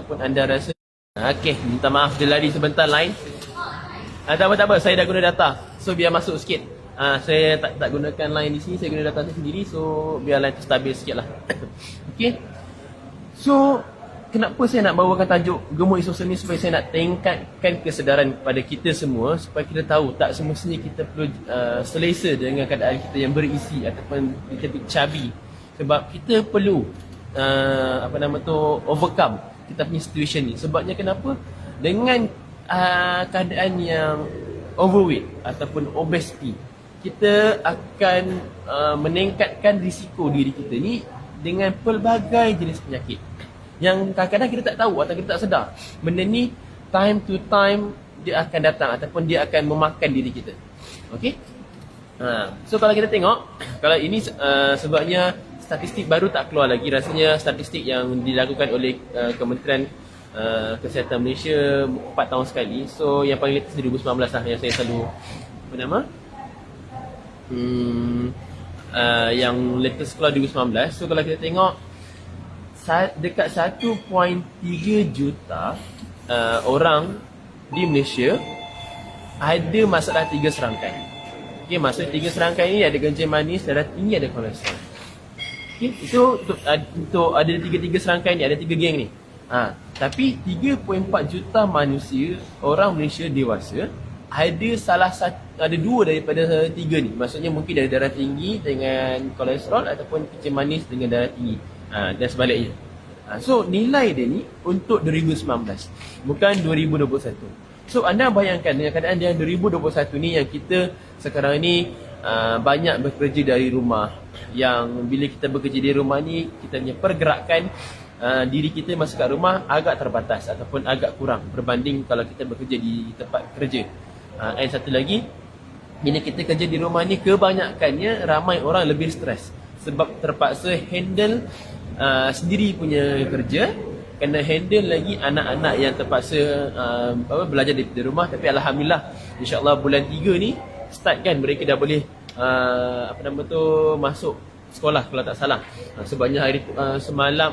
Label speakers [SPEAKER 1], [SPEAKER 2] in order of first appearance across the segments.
[SPEAKER 1] ataupun anda rasa okey, minta maaf dia lari sebentar line. Tak apa, saya dah guna data. So biar masuk sikit. Saya tak gunakan line di sini, saya guna data saya sendiri. So biar line tu stabil sikit lah. Okey. So kenapa saya nak bawakan tajuk Gemuk Isosel ni, supaya saya nak tingkatkan kesedaran kepada kita semua, supaya kita tahu tak semestinya kita perlu selesa dengan keadaan kita yang berisi ataupun kita chubby. Sebab kita perlu overcome kita punya situation ni. Sebabnya kenapa? Dengan keadaan yang overweight ataupun obesity, kita akan meningkatkan risiko diri kita ni dengan pelbagai jenis penyakit yang kadang-kadang kita tak tahu atau kita tak sedar. Benda ni time to time dia akan datang ataupun dia akan memakan diri kita. Okey? So kalau kita tengok, kalau ini sebabnya statistik baru tak keluar lagi, rasanya statistik yang dilakukan oleh Kementerian Kesihatan Malaysia 4 tahun sekali. So yang paling latest 2019 lah yang saya selalu yang latest keluar 2019. So kalau kita tengok dekat 1.3 juta orang di Malaysia ada masalah 3 serangkai. Okey, maksud 3 serangkai ni ada kencing manis, darah tinggi, ada kolesterol. Okey, itu untuk ada 3 serangkai ni, ada 3 geng ni. Tapi 3.4 juta manusia orang Malaysia dewasa ada 2 daripada 3 ni. Maksudnya mungkin ada darah tinggi dengan kolesterol ataupun kencing manis dengan darah tinggi. Dan sebaliknya. So nilai dia ni untuk 2019, bukan 2021. So anda bayangkan dengan keadaan yang 2021 ni, yang kita sekarang ni banyak bekerja dari rumah. Yang bila kita bekerja di rumah ni, kita punya pergerakan diri kita masa kat rumah agak terbatas ataupun agak kurang berbanding kalau kita bekerja di tempat kerja. Dan satu lagi, bila kita kerja di rumah ni, kebanyakannya ramai orang lebih stres sebab terpaksa handle sendiri punya kerja, kena handle lagi anak-anak yang terpaksa belajar di rumah. Tapi Alhamdulillah, insyaAllah bulan 3 ni start kan, mereka dah boleh masuk sekolah kalau tak salah. Sebanyak hari semalam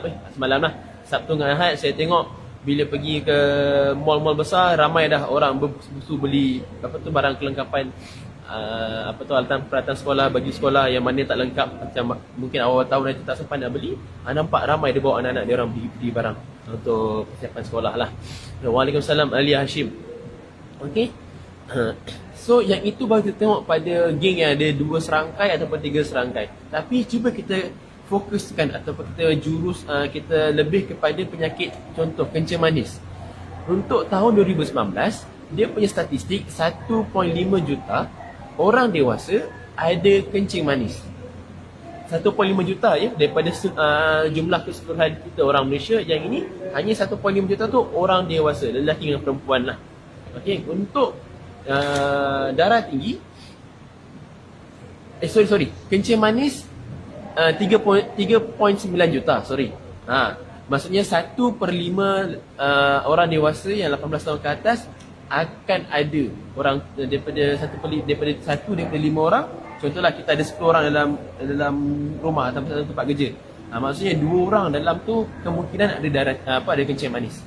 [SPEAKER 1] lah, Sabtu dengan Ahad, saya tengok bila pergi ke mall-mall besar, ramai dah orang berbusu beli barang kelengkapan, alatan peralatan sekolah, baju sekolah yang mana tak lengkap, macam mungkin awal tahun nanti tak sempat nak beli. Nampak ramai dia bawa anak-anak dia orang beli barang untuk persiapan sekolah lah. Waalaikumsalam Ali Hashim. Okey. So yang itu baru kita tengok pada geng yang ada 2 serangkai ataupun 3 serangkai. Tapi cuba kita fokuskan ataupun kita lebih kepada penyakit, contoh kencing manis. Untuk tahun 2019, dia punya statistik 1.5 juta orang dewasa ada kencing manis. 1.5 juta ya, daripada jumlah keseluruhan kita orang Malaysia. Yang ini hanya 1.5 juta tu orang dewasa, lelaki dengan perempuan lah. Okey, untuk darah tinggi, kencing manis 3.9 juta, maksudnya 1/5 orang dewasa yang 18 tahun ke atas akan ada orang daripada 1 daripada 5 orang. Contohlah kita ada 10 orang dalam rumah atau satu tempat kerja. Maksudnya 2 orang dalam tu kemungkinan ada kencing manis.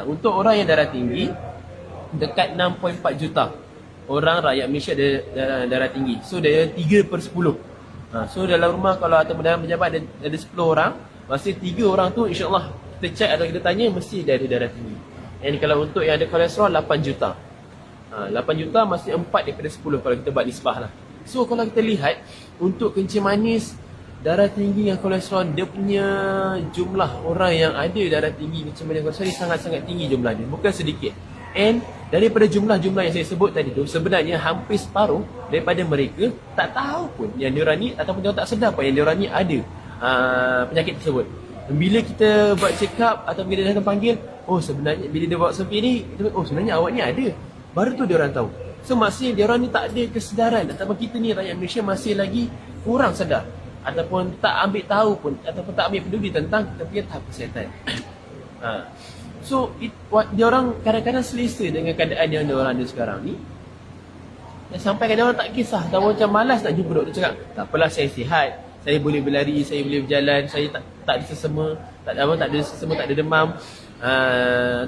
[SPEAKER 1] Untuk orang yang darah tinggi, dekat 6.4 juta orang rakyat Malaysia ada darah tinggi. So dia 3/10. So dalam rumah kalau ataupun dalam pejabat ada 10 orang, maksudnya 3 orang tu insya-Allah kita check atau kita tanya mesti dia ada darah tinggi. Dan kalau untuk yang ada kolesterol 8 juta. 8 juta maksudnya 4 daripada 10 kalau kita buat nisbah lah. So kalau kita lihat untuk kencing manis, darah tinggi dengan kolesterol, dia punya jumlah orang yang ada darah tinggi kencing manis dan kolesterol sangat-sangat tinggi jumlahnya, bukan sedikit. And daripada jumlah-jumlah yang saya sebut tadi tu, sebenarnya hampir separuh daripada mereka tak tahu pun yang diorang ni, ataupun diorang tak sedar pun yang diorang ni ada penyakit tersebut. Bila kita buat check up atau bila dia datang panggil, sebenarnya bila dia buat survey ni, sebenarnya awak ni ada, baru tu diorang tahu. So maksudnya diorang ni tak ada kesedaran, ataupun kita ni rakyat Malaysia masih lagi kurang sedar ataupun tak ambil tahu pun, ataupun tak ambil peduli tentang kita punya tahap kesihatan. So diorang kadang-kadang selesa dengan keadaan yang diorang ada sekarang ni, dan sampai kadang orang tak kisah, tahu macam malas nak jumpa doktor, cakap tak apalah, saya sihat, saya boleh berlari, saya boleh berjalan, saya tak ada sesama, tak ada sesama, tak ada demam.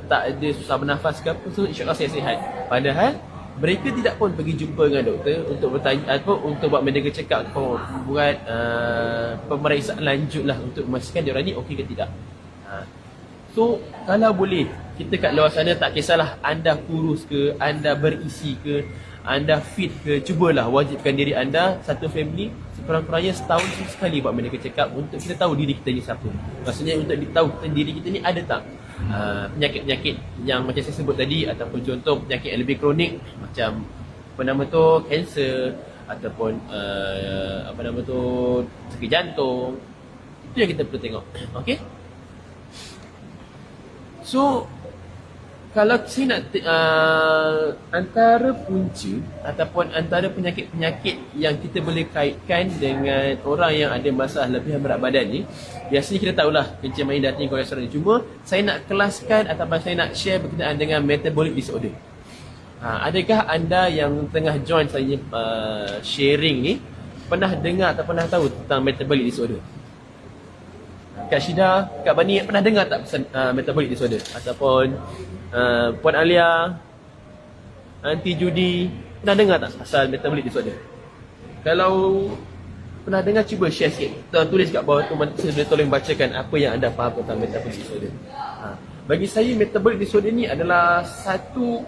[SPEAKER 1] tak ada susah bernafas ke apa, so insyaAllah saya sihat. Padahal mereka tidak pun pergi jumpa dengan doktor untuk bertanya atau untuk buat medical check up atau buat pemeriksaan lanjut lah untuk memastikan diorang ni okey ke tidak. So kalau boleh kita kat luar sana, tak kisahlah anda kurus ke, anda berisi ke, anda fit ke, cubalah wajibkan diri anda satu family sekurang-kurangnya setahun sekali buat medical check up untuk kita tahu diri kita ni siapa. Maksudnya untuk tahu diri kita ni ada tak penyakit-penyakit yang macam saya sebut tadi, ataupun contoh penyakit yang lebih kronik macam apa nama tu kanser, ataupun apa nama tu sakit jantung. Itu yang kita perlu tengok. Okey. So kalau saya nak antara punca ataupun antara penyakit-penyakit yang kita boleh kaitkan dengan orang yang ada masalah lebihan berat badan ni, biasanya kita tahulah kencing manis, darah, kolesterol. Cuma saya nak kelaskan ataupun saya nak share berkenaan dengan metabolic disorder. Adakah anda yang tengah join saya sharing ni pernah dengar atau pernah tahu tentang metabolic disorder? Kak Syida, Kak Bani pernah dengar tak pesan metabolic disorder? Ataupun Puan Alia, Aunty Judy, pernah dengar tak pasal metabolic disorder? Kalau pernah dengar, cuba share sikit. Tulis kat bawah tu, saya boleh tolong bacakan apa yang anda faham tentang metabolic disorder. Bagi saya, metabolic disorder ni adalah satu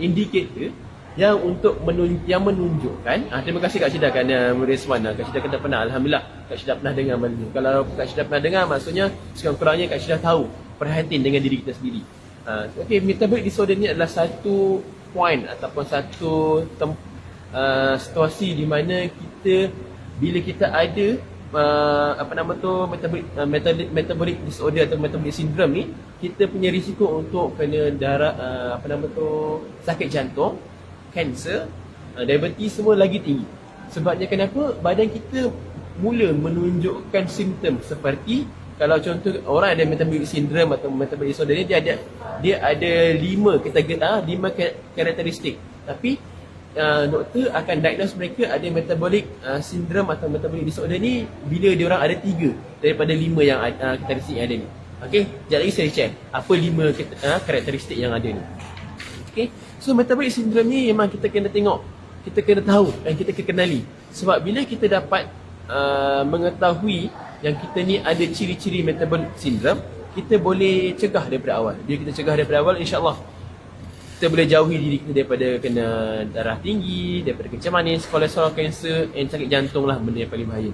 [SPEAKER 1] indikator yang untuk menunjukkan. Terima kasih Kak Syida kerana merespon. Kak Syida kena pernah, alhamdulillah Kak Syida pernah dengar benda ni. Kalau Kak Syida pernah dengar, maksudnya sekurang-kurangnya Kak Syida tahu, perhatian dengan diri kita sendiri. Okey, metabolic disorder ni adalah satu point ataupun satu situasi di mana kita, bila kita ada metabolic disorder atau metabolic syndrome ni, kita punya risiko untuk kena sakit jantung, kanser, diabetes semua lagi tinggi. Sebabnya kenapa? Badan kita mula menunjukkan simptom seperti, kalau contoh orang ada metabolic syndrome atau metabolic disorder ni, dia ada 5 karakteristik. Tapi doktor akan diagnose mereka ada metabolic syndrome atau metabolic disorder ni bila dia orang ada 3 daripada 5 yang karakteristik yang ada ni. Okey, sekejap lagi saya share apa 5 karakteristik yang ada ni. Okey, so metabolic syndrome ni memang kita kena tengok, kita kena tahu dan kita kena kenali. Sebab bila kita dapat mengetahui yang kita ni ada ciri-ciri metabolic syndrome, kita boleh cegah daripada awal. Bila kita cegah daripada awal, insya-Allah kita boleh jauhi diri kita daripada kena darah tinggi, daripada kencing manis, kolesterol, kanser, dan sakit jantung lah, benda yang paling bahaya.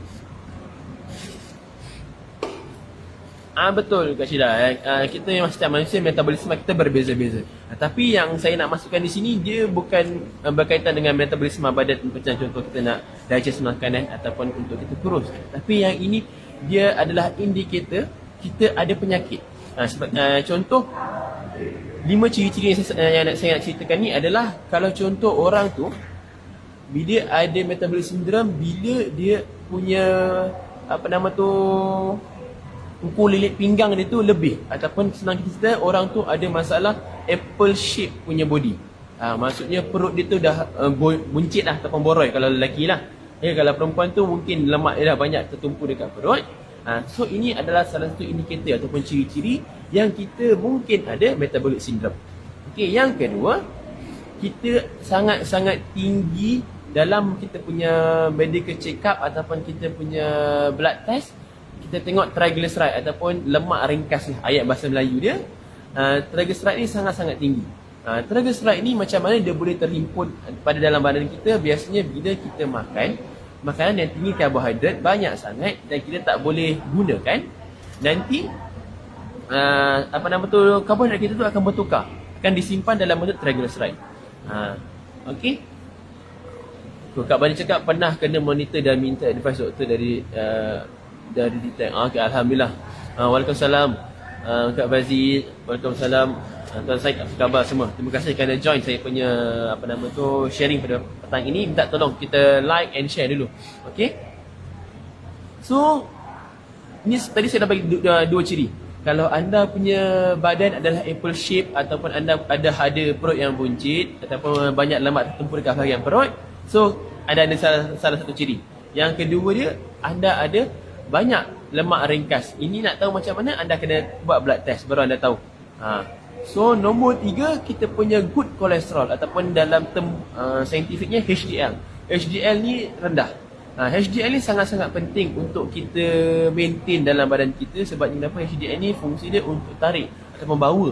[SPEAKER 1] Betul Kak Syida. Kita memang setiap manusia metabolisme kita berbeza-beza. Tapi yang saya nak masukkan di sini, dia bukan berkaitan dengan metabolisme badan, macam contoh kita nak digest makanan ataupun untuk kita kurus. Tapi yang ini dia adalah indikator kita ada penyakit. Contoh 5 ciri-ciri yang saya nak ceritakan ni adalah, kalau contoh orang tu bila ada metabolic syndrome, bila dia punya ukur lilit pinggang dia tu lebih, ataupun senang kita cerita, orang tu ada masalah apple shape punya body. Maksudnya perut dia tu dah buncit lah ataupun boroi kalau lelaki lah. Kalau perempuan tu mungkin lemak dia dah banyak tertumpu dekat perut. So ini adalah salah satu indikator ataupun ciri-ciri yang kita mungkin ada metabolic syndrome. Okey, yang kedua, kita sangat-sangat tinggi dalam kita punya medical check up ataupun kita punya blood test. Kita tengok triglyceride ataupun lemak ringkas lah, ayat bahasa Melayu dia. Triglyceride ni sangat-sangat tinggi. Triglyceride ni macam mana dia boleh terhimpun pada dalam badan kita? Biasanya bila kita makan makanan yang tinggi karbohidrat banyak sangat dan kita tak boleh gunakan, nanti karbohidrat kita tu akan bertukar, akan disimpan dalam bentuk triglyceride. Okey. Kak Bani cakap pernah kena monitor dan minta advice doktor dari Detect. Okay, alhamdulillah. Waalaikumsalam Kak Bazi, waalaikumsalam Tuan Syed, apa khabar semua? Terima kasih kerana join saya punya sharing pada petang ini. Minta tolong kita like and share dulu. Okey. So ni tadi saya dah bagi dua ciri. Kalau anda punya badan adalah apple shape ataupun anda ada perut yang buncit ataupun banyak lemak tertumpul dekat bahagian perut, so anda ada salah satu ciri. Yang kedua dia, anda ada banyak lemak ringkas. Ini nak tahu macam mana, anda kena buat blood test baru anda tahu. So nombor 3, kita punya good cholesterol ataupun dalam term saintifiknya HDL. HDL ni rendah. HDL ni sangat-sangat penting untuk kita maintain dalam badan kita. Sebab kenapa? HDL ni fungsi dia untuk tarik ataupun bawa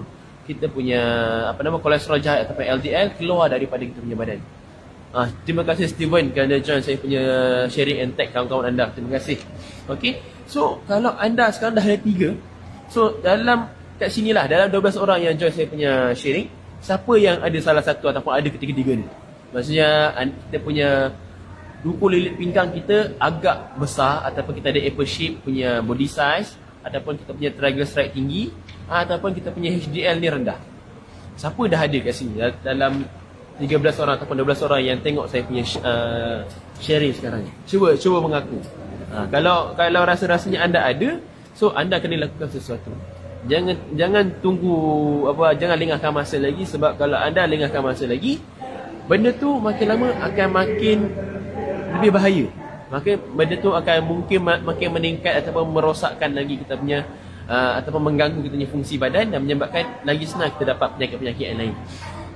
[SPEAKER 1] kita punya kolesterol jahat ataupun LDL keluar daripada kita punya badan. Terima kasih Steven kerana join saya punya sharing and tag kawan-kawan anda. Terima kasih. Okay. So kalau anda sekarang dah ada 3, so kat sinilah dalam 12 orang yang join saya punya sharing, siapa yang ada salah satu ataupun ada ketiga-tiga ni? Maksudnya kita punya ruku lilit pinggang kita agak besar, ataupun kita ada apple shape punya body size, ataupun kita punya triglyceride tinggi, ataupun kita punya HDL ni rendah. Siapa dah ada kat sini dalam 13 orang ataupun 12 orang yang tengok saya punya sharing sekarang ni? Cuba mengaku. Kalau rasa-rasanya anda ada, so anda kena lakukan sesuatu. Jangan tunggu jangan lengahkan masa lagi, sebab kalau anda lengahkan masa lagi, benda tu makin lama akan makin lebih bahaya. Maka benda tu akan mungkin makin meningkat ataupun merosakkan lagi kita punya ataupun mengganggu kita punya fungsi badan dan menyebabkan lagi senang kita dapat penyakit-penyakit yang lain.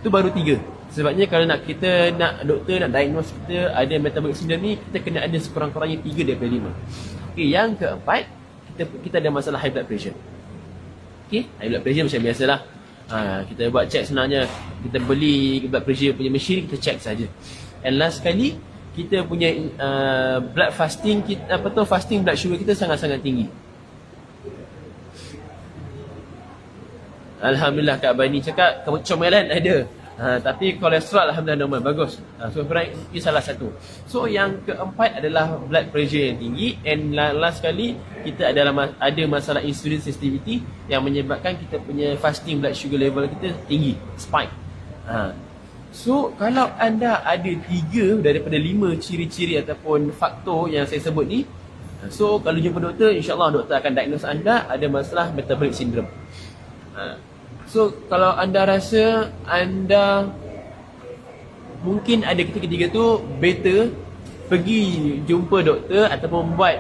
[SPEAKER 1] Itu baru 3. Sebabnya kalau doktor nak diagnose kita ada metabolic syndrome ni, kita kena ada sekurang-kurangnya 3 daripada 5. Okey, yang keempat, kita ada masalah high blood pressure. Okay, high blood pressure macam biasalah. Kita buat check senangnya, kita beli blood pressure punya mesin, kita check saja. And last sekali, kita punya blood fasting, fasting blood sugar kita sangat-sangat tinggi. Alhamdulillah Kak Bani cakap kecomelan ada. Tapi kolesterol alhamdulillah normal, bagus. So itu salah satu. So yang keempat adalah blood pressure yang tinggi, and last sekali kita ada masalah insulin sensitivity yang menyebabkan kita punya fasting blood sugar level kita tinggi, spike. So kalau anda ada 3 daripada 5 ciri-ciri ataupun faktor yang saya sebut ni, so kalau jumpa doktor, insyaAllah doktor akan diagnose anda ada masalah metabolic syndrome. So kalau anda rasa anda mungkin ada ketiga-tiga tu, better pergi jumpa doktor ataupun buat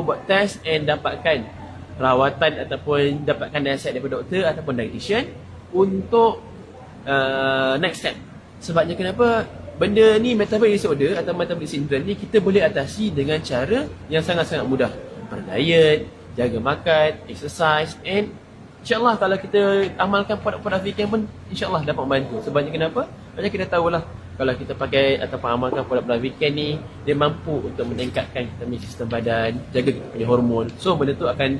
[SPEAKER 1] buat test and dapatkan rawatan ataupun dapatkan nasihat daripada doktor ataupun dietitian untuk next step. Sebabnya kenapa? Benda ni metabolic disorder atau metabolic syndrome ni kita boleh atasi dengan cara yang sangat-sangat mudah. Berdiet, jaga makan, exercise, and InsyaAllah kalau kita amalkan produk-produk vegan pun InsyaAllah dapat membantu. Sebabnya kenapa? Macam kita tahulah, kalau kita pakai ataupun amalkan produk-produk vegan ni, dia mampu untuk meningkatkan kita punya sistem badan, jaga kita punya hormon. So benda tu akan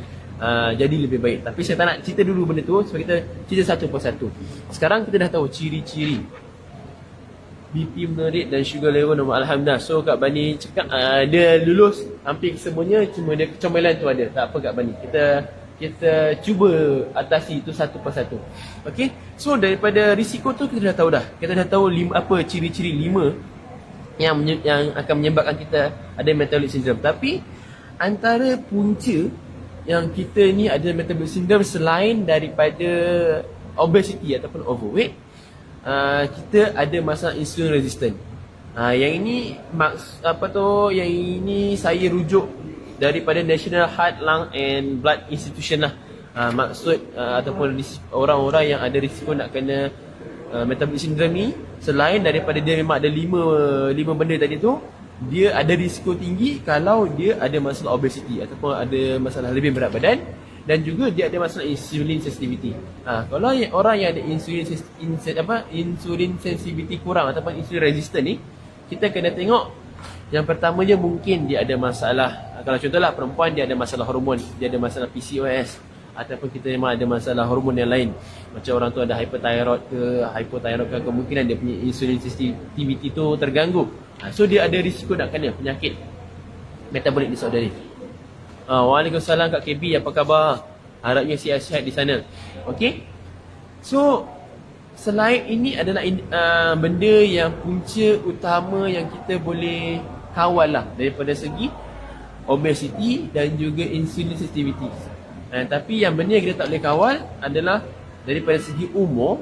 [SPEAKER 1] jadi lebih baik. Tapi saya tak nak cerita dulu benda tu, sebab kita cerita satu persatu. Sekarang kita dah tahu ciri-ciri BP menarik dan sugar level normal, alhamdulillah. So Kak Bani cakap dia lulus hampir semuanya, cuma dia kecomelan tu ada. Tak apa Kak Bani, kita cuba atasi itu satu persatu. Okey. So daripada risiko tu kita dah tahu dah. Kita dah tahu apa ciri-ciri 5 yang akan menyebabkan kita ada metabolic syndrome. Tapi antara punca yang kita ni ada metabolic syndrome selain daripada obesity ataupun overweight, kita ada masalah insulin resistant. Yang ini yang ini saya rujuk daripada National Heart, Lung and Blood Institution lah. Maksud ataupun orang-orang yang ada risiko nak kena metabolic syndrome ni, selain daripada dia memang ada 5 benda tadi tu, dia ada risiko tinggi kalau dia ada masalah obesity ataupun ada masalah lebih berat badan, dan juga dia ada masalah insulin sensitivity. Kalau orang yang ada insulin sensitivity kurang ataupun insulin resistant ni, kita kena tengok yang pertamanya mungkin dia ada masalah. Kalau contohlah perempuan, dia ada masalah hormon, dia ada masalah PCOS, ataupun kita memang ada masalah hormon yang lain. Macam orang tu ada hyperthyroid ke, kemungkinan dia punya insulin sensitivity tu terganggu. So dia ada risiko nak kena penyakit metabolic disorder ni. Waalaikumsalam Kak KB, apa khabar? Harapnya sihat-sihat di sana. Okey. So selain ini adalah benda yang punca utama yang kita boleh kawal lah daripada segi obesity dan juga insulin sensitivity. Tapi yang benda yang kita tak boleh kawal adalah daripada segi umur,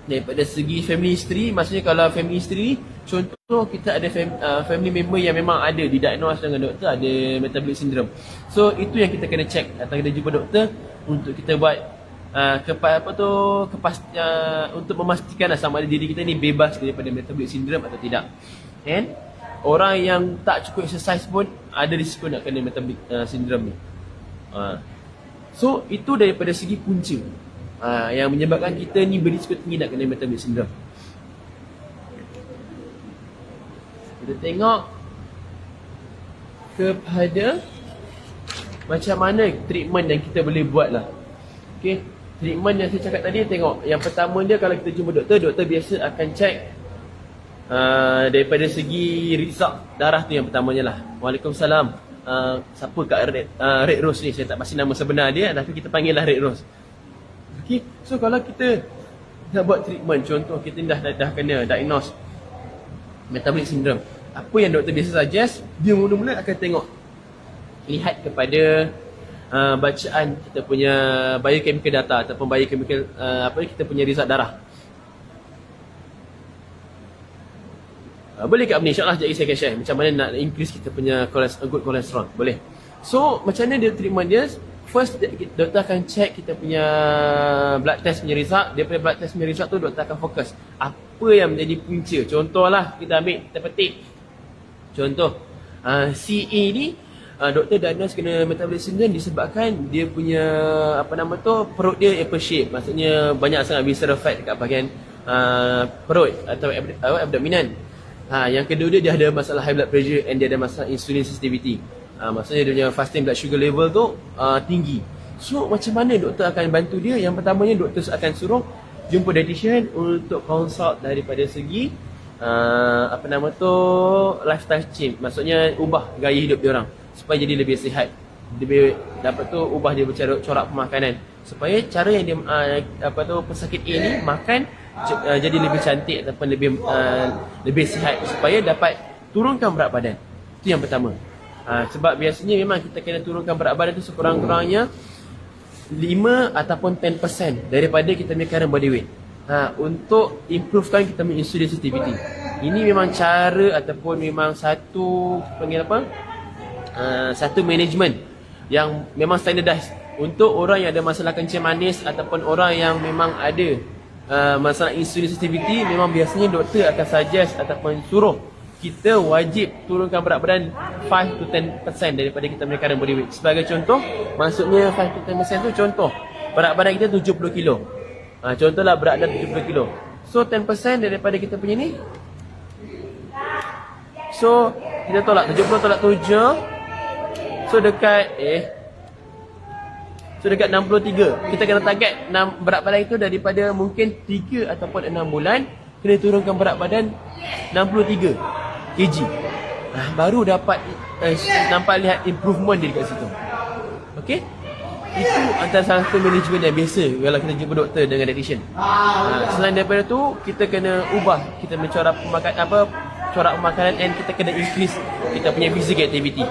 [SPEAKER 1] daripada segi family history. Maksudnya kalau family history Contoh kita ada family member yang memang ada didiagnose dengan doktor ada metabolic syndrome. So itu yang kita kena check atau kena jumpa doktor untuk kita buat untuk memastikan sama ada diri kita ni bebas daripada metabolic syndrome atau tidak. And orang yang tak cukup exercise pun ada risiko nak kena metabolic syndrome ni. So itu daripada segi punca yang menyebabkan kita ni berisiko tinggi nak kena metabolic syndrome. Kita tengok kepada macam mana treatment yang kita boleh buat lah. Okay, treatment yang saya cakap tadi, tengok yang pertama dia kalau kita jumpa doktor, doktor biasa akan check daripada segi result darah tu yang pertamanya lah. Waalaikumsalam. Siapa kat Red Rose ni, saya tak pasti nama sebenar dia, tapi kita panggil lah Red Rose. Okay, so kalau kita nak buat treatment, contoh kita dah kena diagnose metabolic syndrome, apa yang doktor biasa suggest, dia mula-mula akan tengok, lihat kepada bacaan kita punya biochemical data ataupun biochemical kita punya result darah. Boleh kat ni insyaAllah sekejap saya akan share macam mana nak increase kita punya good cholesterol. Boleh. So macam mana dia treatment dia? First doktor akan check kita punya blood test punya result. Daripada blood test punya result tu doktor akan fokus apa yang menjadi punca. Contohlah kita ambil, kita petik contoh CA ni, doktor diagnose kena metabolic syndrome disebabkan dia punya perut dia apple shape. Maksudnya banyak sangat visceral fat dekat bahagian perut atau abdominan. Yang kedua dia ada masalah high blood pressure and dia ada masalah insulin sensitivity. Maksudnya dia punya fasting blood sugar level tu tinggi. So macam mana doktor akan bantu dia? Yang pertamanya doktor akan suruh jumpa dietitian untuk consult daripada segi lifestyle change. Maksudnya ubah gaya hidup dia orang supaya jadi lebih sihat. Lebih dapat tu ubah dia corak pemakanan supaya cara yang dia pesakit A ni makan jadi lebih cantik ataupun lebih sihat supaya dapat turunkan berat badan. Itu yang pertama. Sebab biasanya memang kita kena turunkan berat badan tu sekurang-kurangnya 5 ataupun 10% daripada kita punya current body weight. Untuk improvekan kita punya insulin sensitivity. Ini memang cara ataupun memang satu management yang memang standardized untuk orang yang ada masalah kencing manis ataupun orang yang memang ada masalah insulin sensitivity. Memang biasanya doktor akan suggest ataupun suruh kita wajib turunkan berat badan 5 to 10% daripada kita punya current body weight. Sebagai contoh, maksudnya 5 to 10% tu contoh berat badan kita 70 kilo. Contohlah berat badan 70 kilo. So 10% daripada kita punya ni, so kita tolak 70 tolak 7, so dekat 63. Kita kena target berat badan itu daripada mungkin 3 ataupun 6 bulan kena turunkan berat badan 63 kg. Baru dapat nampak lihat improvement dia dekat situ. Okey? Itu antara salah satu management yang biasa kalau kita jumpa doktor dengan dietitian. Selain daripada tu, kita kena ubah kita mencorak corak pemakanan and kita kena increase kita punya physical activity.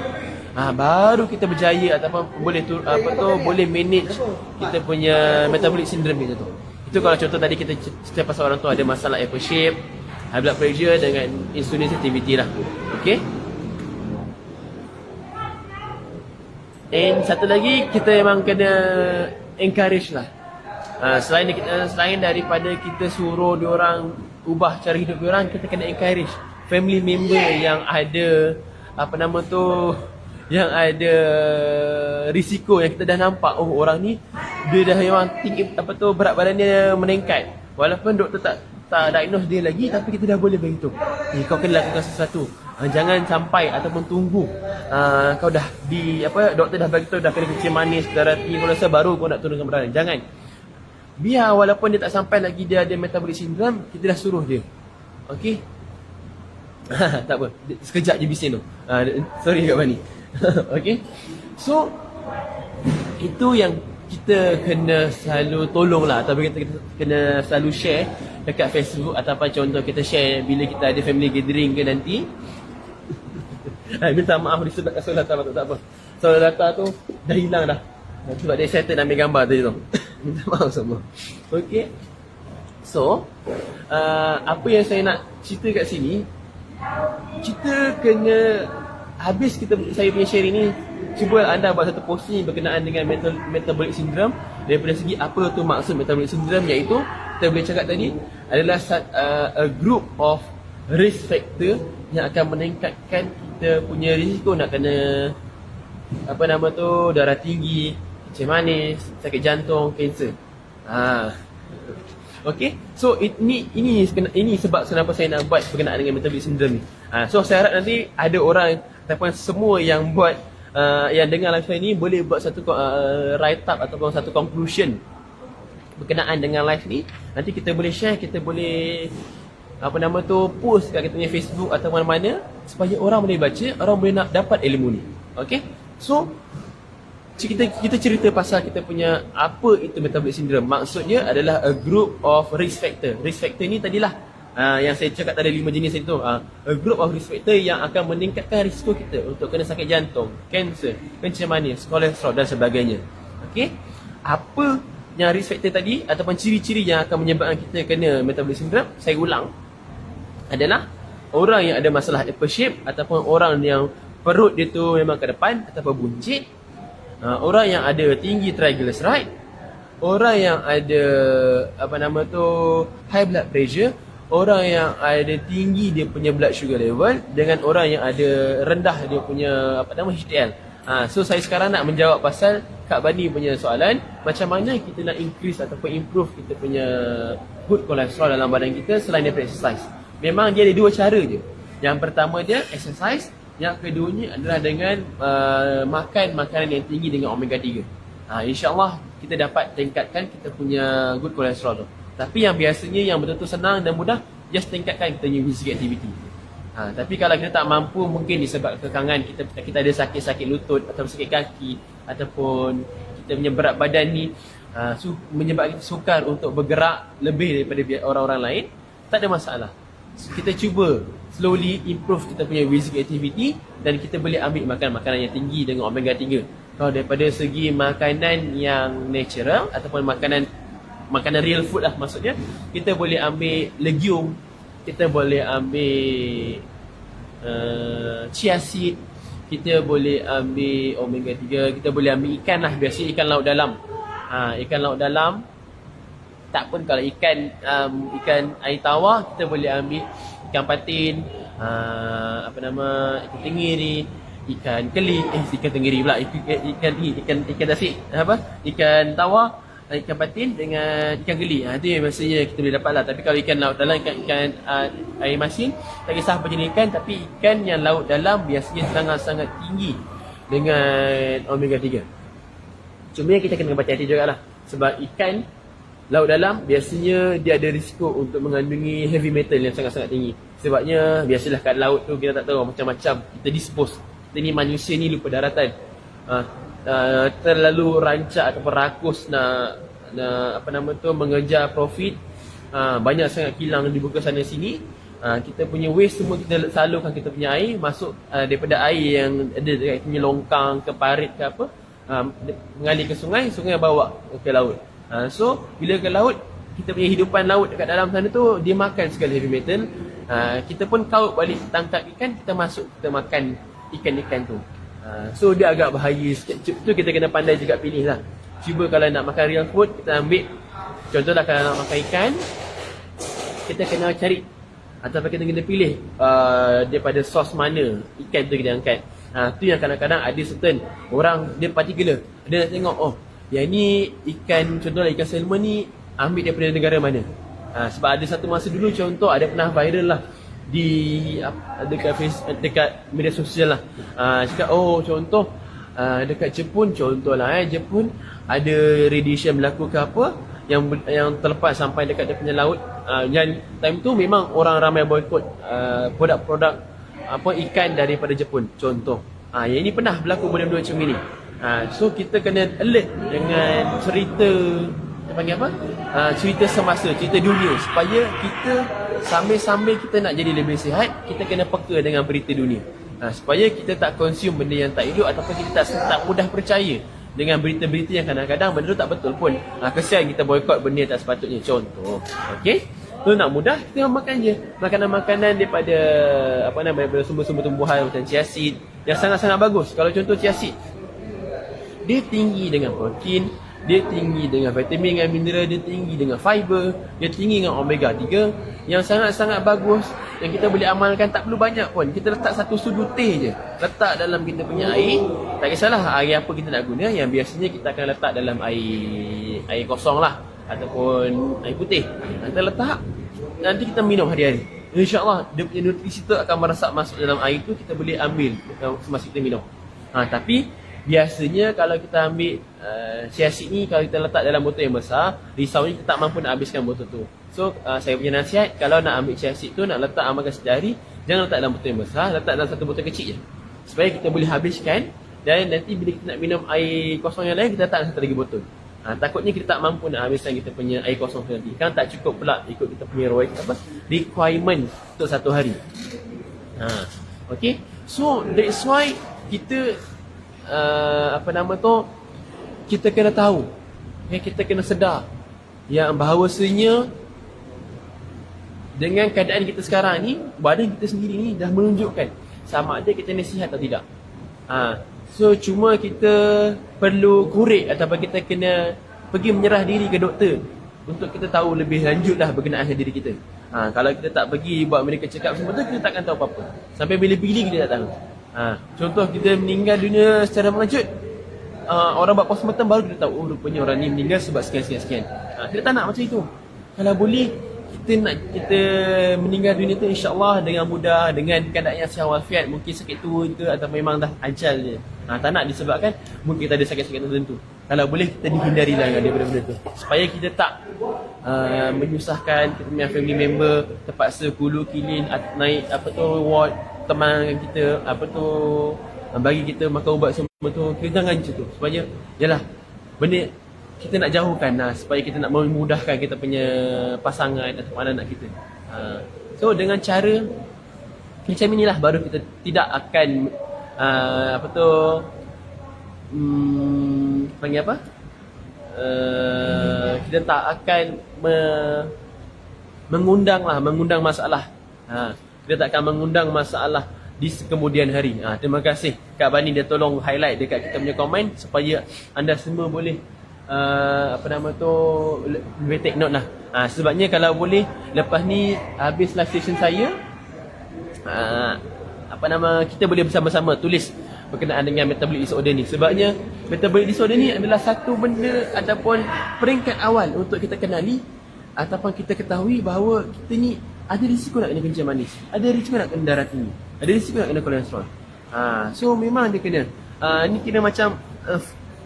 [SPEAKER 1] Baru kita berjaya ataupun boleh manage kita punya metabolic syndrome kita tu. Itu kalau contoh tadi kita cerita pasal orang tu ada masalah apple shape, high blood pressure dengan insulin sensitivity lah. Okay. And satu lagi kita memang kena encourage lah. Selain daripada kita suruh diorang ubah cara hidup diorang, kita kena encourage family member yang ada yang ada risiko yang kita dah nampak, oh orang ni dia dah memang tinggi berat badan dia meningkat. Walaupun doktor tak diagnose dia lagi, tapi kita dah boleh beritahu, kau kena lakukan sesuatu. Jangan sampai ataupun tunggu kau dah doktor dah bagi tahu dah kena kencing manis, darah tinggi, kolesterol, baru kau nak turunkan berat badan. Jangan. Biar walaupun dia tak sampai lagi dia ada metabolic syndrome, kita dah suruh dia. Okey. Tak apa, sekejap je bising tu. Sorry Kak Bani. Okey. So itu yang kita kena selalu tolong lah, atau kita kena selalu share dekat Facebook ataupun contoh kita share bila kita ada family gathering ke nanti. Minta maaf disebabkan soal data tak apa. Soal data tu dah hilang dah. Sebab dia settle nak ambil gambar tadi tu. Minta maaf semua. Okey. So apa yang saya nak cerita kat sini, kita kena habis saya punya sharing ni, cuba anda buat satu posting berkenaan dengan metabolic syndrome daripada segi apa tu maksud metabolic syndrome, iaitu kita boleh cakap tadi adalah a group of risk factor yang akan meningkatkan kita punya risiko nak kena darah tinggi, kencing manis, sakit jantung, kanser. Okay, so ini sebab kenapa saya nak buat berkenaan dengan metabolic syndrome ni. So saya harap nanti ada orang ataupun semua yang buat yang dengar live ni boleh buat satu write up ataupun satu conclusion berkenaan dengan live ni. Nanti kita boleh share, kita boleh post kat kita punya Facebook atau mana-mana supaya orang boleh baca, orang boleh nak dapat ilmu ni. Okay, so kita cerita pasal kita punya apa itu metabolic syndrome. Maksudnya adalah a group of risk factor. Risk factor ni tadilah yang saya cakap tadi 5 jenis itu. A group of risk factor yang akan meningkatkan risiko kita untuk kena sakit jantung, kanser, kencing manis, kolesterol dan sebagainya. Okey, apa yang risk factor tadi ataupun ciri-ciri yang akan menyebabkan kita kena metabolic syndrome, saya ulang, adalah orang yang ada masalah apple shape ataupun orang yang perut dia tu memang ke depan ataupun buncit, orang yang ada tinggi triglyceride, orang yang ada high blood pressure, orang yang ada tinggi dia punya blood sugar level, dengan orang yang ada rendah dia punya HDL. So saya sekarang nak menjawab pasal Kak Bani punya soalan, macam mana kita nak increase ataupun improve kita punya good cholesterol dalam badan kita selain daripada exercise. Memang dia ada 2 cara je. Yang pertama dia exercise, yang keduanya adalah dengan makan makanan yang tinggi dengan omega 3. InsyaAllah kita dapat tingkatkan kita punya good cholesterol tu. Tapi yang biasanya yang betul-betul senang dan mudah, just tingkatkan kita punya physical activity. Tapi kalau kita tak mampu, mungkin disebab kekangan kita ada sakit-sakit lutut atau sakit kaki, ataupun kita punya berat badan ni menyebabkan kita sukar untuk bergerak lebih daripada orang-orang lain, tak ada masalah. Kita cuba slowly improve kita punya physical activity dan kita boleh ambil makanan yang tinggi dengan omega 3. Kalau daripada segi makanan yang natural ataupun makanan real food lah, maksudnya kita boleh ambil legume, kita boleh ambil chia seed, kita boleh ambil omega 3, kita boleh ambil ikan lah, biasa ikan laut dalam. Ikan laut dalam tak pun, kalau ikan air tawar kita boleh ambil ikan patin, ikan tenggiri, ikan keli, ikan tenggiri pula, ikan tasik, ikan tawar, ikan patin dengan ikan geli. Itu yang biasanya kita boleh dapat lah. Tapi kalau ikan laut dalam, ikan air masin, tak kisah apa jenis ikan, tapi ikan yang laut dalam biasanya sangat-sangat tinggi dengan omega 3. Cuma kita kena berhati-hati juga lah, sebab ikan laut dalam biasanya dia ada risiko untuk mengandungi heavy metal yang sangat-sangat tinggi. Sebabnya biasalah kat laut tu kita tak tahu macam-macam, kita dispose. Kita ni manusia ni lupa daratan, terlalu rancak ataupun rakus nak mengejar profit, banyak sangat kilang di buka sana sini. Kita punya waste semua kita salurkan kita punya air, masuk daripada air yang ada dekat punya longkang ke parit ke apa, mengalir ke sungai bawa ke laut. So bila ke laut, kita punya hidupan laut dekat dalam sana tu, dia makan segala heavy metal. Kita pun kaut balik tangkap ikan, kita makan ikan-ikan tu. So dia agak bahaya sikit. Tu kita kena pandai juga pilih lah. Cuba kalau nak makan real food, kita ambil, contohlah kalau nak makan ikan, kita kena cari ataupun kita kena pilih daripada sos mana ikan tu kita angkat. Tu yang kadang-kadang ada certain orang, dia particular, dia nak tengok, yang ni ikan, contohlah ikan salmon ni ambil daripada negara mana. Sebab ada satu masa dulu, contoh ada pernah viral lah dekat media sosial lah, cakap contoh dekat Jepun, contohlah Jepun ada radiation berlaku ke apa yang terlepas sampai dekat dia punya laut. Yang time tu memang orang ramai boikot produk-produk ikan daripada Jepun, contoh. Yang ini pernah berlaku benda-benda macam ini. So kita kena alert dengan cerita, kita panggil apa? Cerita semasa, cerita dunia, supaya kita sambil-sambil kita nak jadi lebih sihat, kita kena peka dengan berita dunia. Supaya kita tak consume benda yang tak elok, ataupun kita tak mudah percaya dengan berita-berita yang kadang-kadang benda tu tak betul pun. Kesian kita boikot benda yang tak sepatutnya, contoh. Okey. So nak mudah, kita makan je makanan-makanan daripada daripada sumber-sumber tumbuhan macam chia seed yang sangat-sangat bagus. Kalau contoh chia seed, dia tinggi dengan protein, dia tinggi dengan vitamin dan mineral, dia tinggi dengan fiber, dia tinggi dengan omega 3 yang sangat-sangat bagus, yang kita boleh amalkan. Tak perlu banyak pun, kita letak satu sudu teh je, letak dalam kita punya air. Tak kisahlah air apa kita nak guna, yang biasanya kita akan letak dalam air kosong lah, ataupun air putih. Kita letak, nanti kita minum hari-hari. InsyaAllah dia punya nutrisi tu akan meresap masuk dalam air tu, kita boleh ambil semasa kita minum. Tapi biasanya kalau kita ambil chia seed ni, kalau kita letak dalam botol yang besar, risaunya kita tak mampu nak habiskan botol tu. So saya punya nasihat, kalau nak ambil chia seed tu, nak letak amalkan sehari, jangan letak dalam botol yang besar, letak dalam satu botol kecil je, supaya kita boleh habiskan. Dan nanti bila kita nak minum air kosong yang lain, kita letak satu lagi botol. Takutnya kita tak mampu nak habiskan kita punya air kosong tu nanti, kan tak cukup pula ikut kita punya requirement untuk satu hari. Okay, so that's why kita kita kena tahu, kita kena sedar yang bahawasanya dengan keadaan kita sekarang ni, badan kita sendiri ni dah menunjukkan sama ada kita ni sihat atau tidak. So cuma kita perlu korek ataupun kita kena pergi menyerah diri ke doktor untuk kita tahu lebih lanjut lah berkenaan dengan diri kita. Kalau kita tak pergi buat medical check up semua tu, kita takkan tahu apa-apa. Sampai bila-bila kita tak tahu. Contoh kita meninggal dunia secara mengejut, orang buat postmortem baru kita tahu, oh rupanya orang ni meninggal sebab sekian-sekian. Kita tak nak macam itu. Kalau boleh kita meninggal dunia tu insya-Allah dengan mudah, dengan keadaan yang sihat walafiat, mungkin sakit tua ke atau memang dah ajal je. Tak nak disebabkan mungkin kita ada sakit-sakit tertentu. Kalau boleh kita dihindarilah daripada benda tu, supaya kita tak menyusahkan kita punya family member, terpaksa kulu kilin naik ward teman kita, bagi kita makan ubat semua tu. Kita jangan macam tu, supaya yalah benda kita nak jauhkan supaya kita nak memudahkan kita punya pasangan atau anak-anak kita. So dengan cara macam inilah baru kita tidak akan kita tak akan mengundang masalah. Kita tak akan mengundang masalah di kemudian hari. Terima kasih Kak Bani, dia tolong highlight dekat kita punya komen supaya anda semua boleh lebih take note lah. Sebabnya kalau boleh lepas ni habis live session saya, kita boleh bersama-sama tulis berkenaan dengan metabolic disorder ni. Sebabnya metabolic disorder ni adalah satu benda ataupun peringkat awal untuk kita kenali ataupun kita ketahui bahawa kita ni ada risiko nak kena kencing manis, ada risiko nak kena darah tinggi, ada risiko nak kena kolesterol. So memang dia kena ni kena macam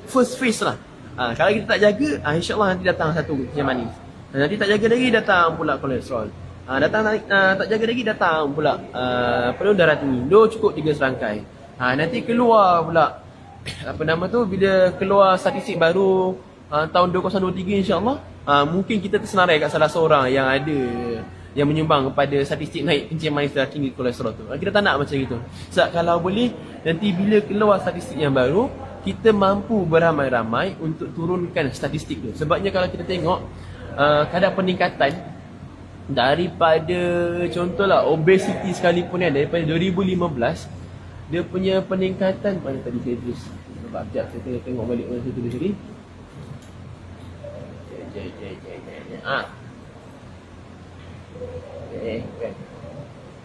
[SPEAKER 1] first phase lah. Kalau kita tak jaga, insyaAllah nanti datang satu kencing manis, nanti tak jaga lagi datang pula kolesterol, tak jaga lagi datang pula darah tinggi. Cukup 3 serangkai. Nanti keluar pula bila keluar statistik baru tahun 2023 insyaAllah, mungkin kita tersenarai kat salah seorang yang ada yang menyumbang kepada statistik naik kencing manis darah tinggi kolesterol tu. Kita tak nak macam itu. Sebab kalau boleh nanti bila keluar statistik yang baru, kita mampu beramai-ramai untuk turunkan statistik tu. Sebabnya kalau kita tengok kadar peningkatan daripada contohlah obesity sekalipun daripada 2015, dia punya peningkatan mana tadi saya tulis. Sebab sekejap saya tengok balik mana saya tulis tadi.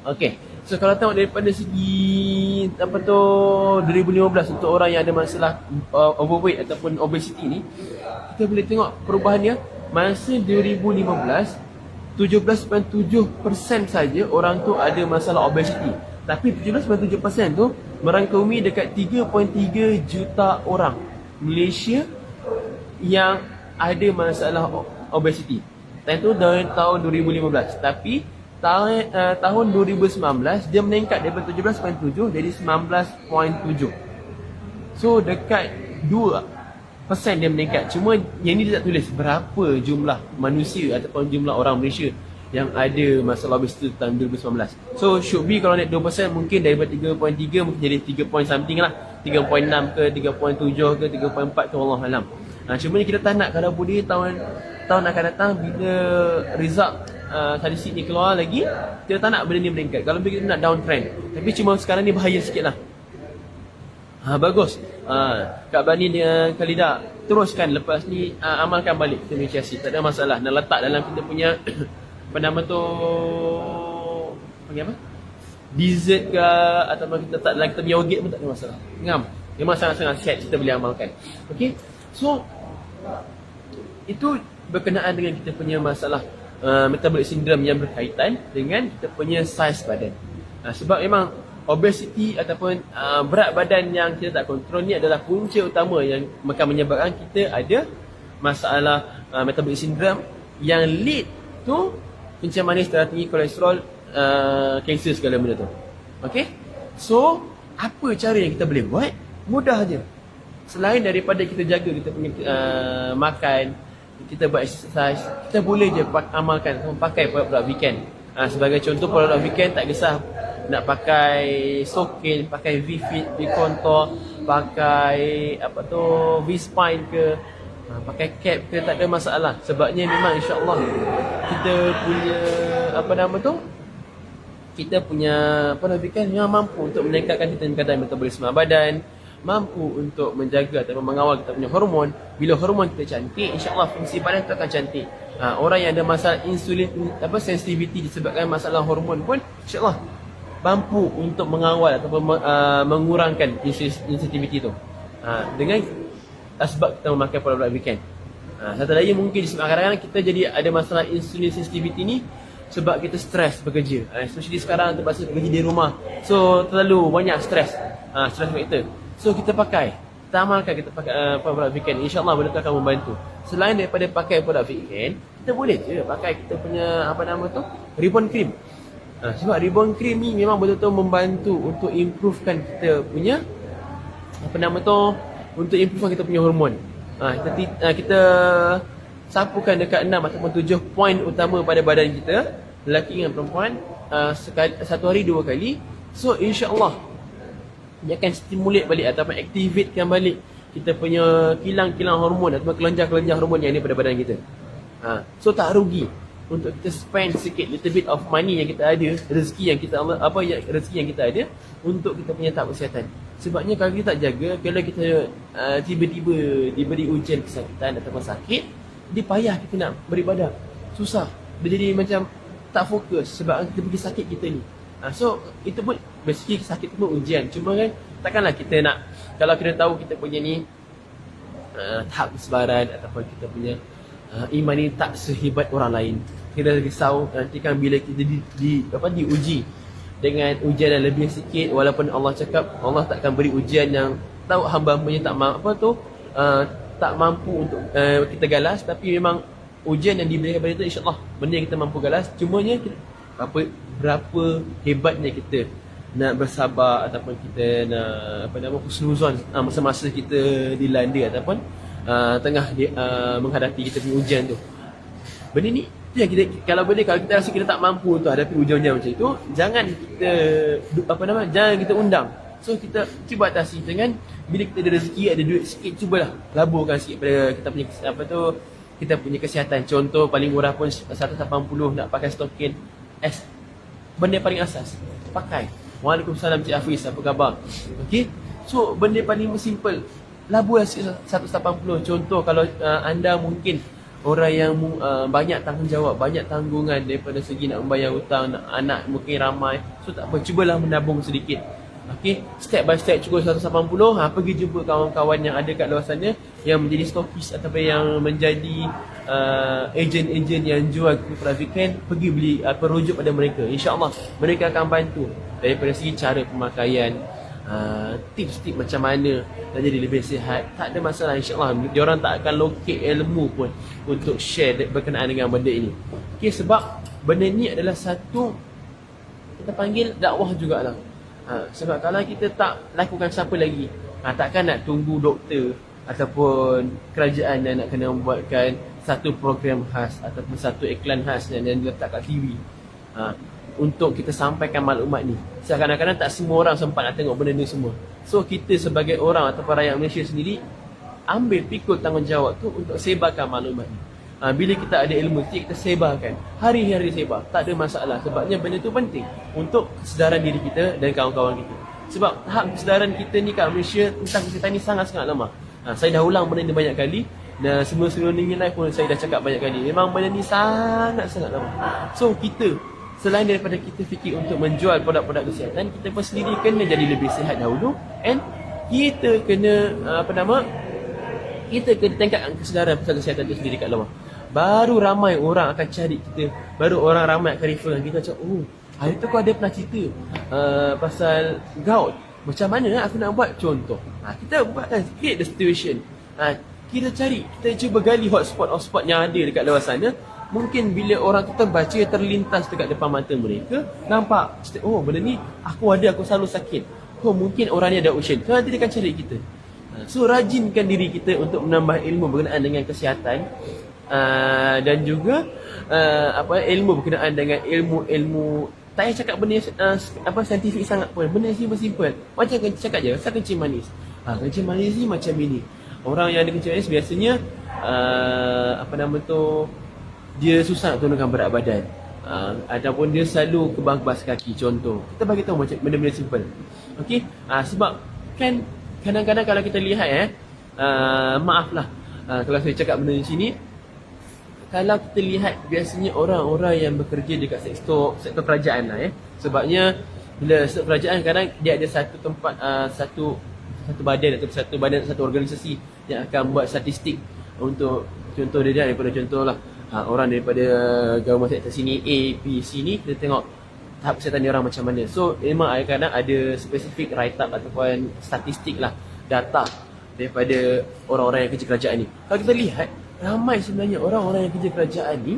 [SPEAKER 1] Okay. So kalau tengok daripada segi 2015 untuk orang yang ada masalah overweight ataupun obesity ni, kita boleh tengok perubahannya. Masa 2015 17.7% saja orang tu ada masalah obesity. Tapi 17.7% tu merangkumi dekat 3.3 juta orang Malaysia yang ada masalah obesity. Itu dari tahun 2015. Tapi tahun 2019 dia meningkat daripada 17.7 jadi 19.7. So dekat 2% dia meningkat. Cuma yang ni dia tak tulis berapa jumlah manusia ataupun jumlah orang Malaysia yang ada masalah obesity tahun 2019. So should be kalau naik 2% mungkin daripada 3.3 mungkin jadi 3 point something lah, 3.6 ke 3.7 ke 3.4 ke Wallahualam. Cuma ni kita tak nak kalau boleh tahun akan datang bila result statistik ni keluar lagi, kita tak nak benda ni meningkat. Kalau kita nak downtrend. Tapi cuma sekarang ni bahaya sikit lah. Bagus. Kak Bani dengan Khalida, teruskan lepas ni amalkan balik kita punya chassis. Tak ada masalah. Nak letak dalam kita punya apa nama tu, panggil apa? Dessert ke, ataupun kita tak dalam kita punya yogurt pun tak ada masalah. Ngam. Memang sangat-sangat sihat kita boleh amalkan. Okay. So itu berkenaan dengan kita punya masalah metabolic syndrome yang berkaitan dengan kita punya saiz badan. Sebab memang obesity ataupun berat badan yang kita tak kontrol ni adalah punca utama yang akan menyebabkan kita ada masalah metabolic syndrome yang lead to kencing manis, darah tinggi, kolesterol, kanser, segala benda tu. Okay. So apa cara yang kita boleh buat? Mudah je. Selain daripada kita jaga kita punya makan, kita buat exercise, kita boleh je amalkan, pakai produk Weekend. Sebagai contoh, produk Weekend tak kisah nak pakai Sokin, pakai V-Fit, V-Contour, pakai apa tu, V-Spine ke, pakai cap ke, tak ada masalah. Sebabnya memang insya-Allah kita punya apa nama tu, kita punya produk Weekend memang mampu untuk meningkatkan kita kadar metabolisme badan, mampu untuk menjaga atau mengawal kita punya hormon. Bila hormon kita cantik, insya-Allah fungsi badan kita akan cantik. Orang yang ada masalah insulin sensitivity disebabkan masalah hormon pun insya-Allah mampu untuk mengawal ataupun mengurangkan sensitivity tu. Dengan sebab kita memakai produk Weekend. Satu lagi mungkin kadang-kadang kita jadi ada masalah insulin sensitivity ni sebab kita stres bekerja. Especially sekarang terpaksa bekerja di rumah. So terlalu banyak stres. Stress factor. So kita amalkan kita pakai produk Weekend. InsyaAllah benda tu akan membantu. Selain daripada pakai produk Weekend, kita boleh je pakai kita punya apa nama tu, Ribbon Cream. Sebab Ribbon Cream ni memang betul-betul membantu untuk improvekan kita punya apa nama tu, untuk improvekan kita punya hormon. Kita sapukan dekat 6 ataupun 7 poin utama pada badan kita, lelaki dengan perempuan, satu hari 2 kali. So insya-Allah dia akan stimulate balik ataupun activatekan balik kita punya kilang-kilang hormon ataupun kelenjar-kelenjar hormon yang ada pada badan kita. So tak rugi untuk kita spend sikit little bit of money yang kita ada, rezeki yang kita ada untuk kita punya tahap kesihatan. Sebabnya kalau kita tak jaga, kalau kita tiba-tiba diberi ujian kesakitan ataupun sakit, dia payah kita nak beribadah. Susah. Dia jadi macam tak fokus sebab kita pergi sakit kita ni. So itu pun basically sakit tu pun ujian. Cuma kan takkanlah kita nak, kalau kita tahu kita punya ni tahap kesabaran ataupun kita punya iman ni tak sehebat orang lain, kita risau nanti kan bila kita diuji dengan ujian yang lebih sikit. Walaupun Allah cakap Allah takkan beri ujian yang tahu hamba-hambanya tak mampu untuk kita galas, tapi memang ujian yang diberikan kepada kita insya-Allah benda yang kita mampu galas. Cumanya berapa hebatnya kita nak bersabar ataupun kita nak husnuzon masa-masa kita dilanda ataupun tengah menghadapi kita punya ujian tu. Benda ni yang kalau kita rasa kita tak mampu untuk hadapi ujian-ujian macam itu, jangan kita undang. So kita cuba atasi dengan, bila kita ada rezeki, ada duit sikit, cubalah laburkan sikit pada kita punya kita punya kesihatan. Contoh paling murah pun 180 nak pakai Stokin S. Benda paling asas pakai. Waalaikumsalam Cik Hafiz, apa khabar? Okey. So benda paling simple, laburlah sikit 180. Contoh kalau anda mungkin orang yang banyak tanggungjawab, banyak tanggungan daripada segi nak membayar hutang, anak mungkin ramai, so tak apa, cubalah menabung sedikit. Okey, step by step cukup 180. Pergi jumpa kawan-kawan yang ada kat luar sana yang menjadi stokis ataupun yang menjadi ejen-ejen yang jual produk Weekend. Pergi beli, rujuk pada mereka. InsyaAllah mereka akan bantu daripada segi cara pemakaian, tips-tips macam mana nak jadi lebih sihat. Tak ada masalah, insyaAllah diorang tak akan locate ilmu pun untuk share berkenaan dengan benda ini. Okay, sebab benda ni adalah satu, kita panggil dakwah jugalah. Sebab kalau kita tak lakukan, siapa lagi? Takkan nak tunggu doktor ataupun kerajaan yang nak kena membuatkan satu program khas ataupun satu iklan khas yang diletak kat TV untuk kita sampaikan maklumat ni. Kadang-kadang tak semua orang sempat nak tengok benda ni semua. So kita sebagai orang ataupun rakyat Malaysia sendiri, ambil pikul tanggungjawab tu untuk sebarkan maklumat ni. Bila kita ada ilmu, kita sebarkan. Hari-hari sebar, tak ada masalah. Sebabnya benda tu penting untuk kesedaran diri kita dan kawan-kawan kita. Sebab tahap kesedaran kita ni kat Malaysia tentang kesihatan ni sangat-sangat lemah. Saya dah ulang benda ni banyak kali. Dan sebelum-sebelum ni live pun saya dah cakap banyak kali. Memang benda ni sangat-sangat lemah. So kita, selain daripada kita fikir untuk menjual produk-produk kesihatan, kita pun sendiri kena jadi lebih sihat dahulu. And kita kena, kita kena tingkatkan kesedaran pasal kesihatan itu sendiri kat luar. Baru ramai orang akan cari kita. Baru orang ramai akan refer kita macam, oh, hari tu kau ada pernah cerita pasal gout. Macam mana aku nak buat? Contoh. Kita buatkan, create the situation. Kita cari, kita cuba gali hotspot yang ada dekat luar sana. Mungkin bila orang tu terbaca, terlintas dekat depan mata mereka, nampak, oh benda ni aku selalu sakit. Oh mungkin orang ni ada option. So nanti dia akan cari kita. So rajinkan diri kita untuk menambah ilmu berkenaan dengan kesihatan. Dan juga ilmu berkenaan dengan ilmu tak payah cakap benda saintifik sangat pun. Benda simple. Macam cakap je pasal kencing manis. Kencing manis ni macam ini. Orang yang ada kencing manis biasanya dia susah nak turunkan berat badan. Ataupun dia selalu kebas kaki, contoh. Kita bagi tahu macam benda-benda simple. Okey? Sebab kan kadang-kadang kalau kita lihat maaflah kalau saya cakap benda di sini, kalau kita lihat biasanya orang-orang yang bekerja dekat sektor kerajaan lah sebabnya bila sektor kerajaan kadang dia ada satu tempat satu badan atau satu organisasi yang akan buat statistik untuk contoh dia daripada contohlah orang daripada government sektor sini A, B, C ni kita tengok tahap kesihatan dia orang macam mana. So memang kadang ada spesifik write up ataupun statistik lah, data daripada orang-orang yang kerja kerajaan ni. Kalau kita lihat ramai sebenarnya orang-orang yang kerja kerajaan ni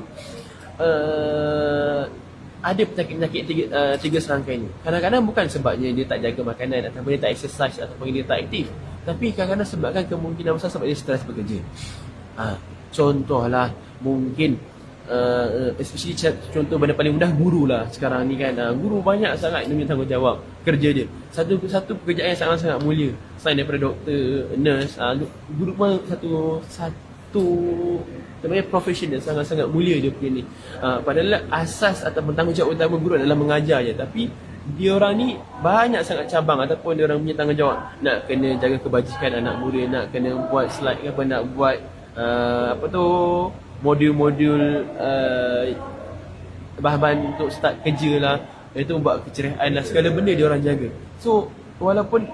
[SPEAKER 1] ada penyakit-penyakit tiga serangkai ni. Kadang-kadang bukan sebabnya dia tak jaga makanan ataupun dia tak exercise ataupun dia tak aktif, tapi kadang-kadang sebabkan kemungkinan besar sebab dia stres bekerja. Contohlah mungkin especially contoh benda paling mudah guru lah sekarang ni kan. Guru banyak sangat dia punya tanggungjawab kerja dia. Satu pekerjaan yang sangat-sangat mulia selain daripada doktor, nurse. Guru pun satu namanya profession yang sangat-sangat mulia dia punya ni. Padahal asas atau tanggungjawab utama guru adalah mengajar je, tapi dia orang ni banyak sangat cabang ataupun dia orang punya tanggungjawab. Nak kena jaga kebajikan anak muda, nak kena buat slide ke apa, nak buat modul-modul bahan-bahan untuk start kerja lah, iaitu buat keceriaan lah, segala benda dia orang jaga. So walaupun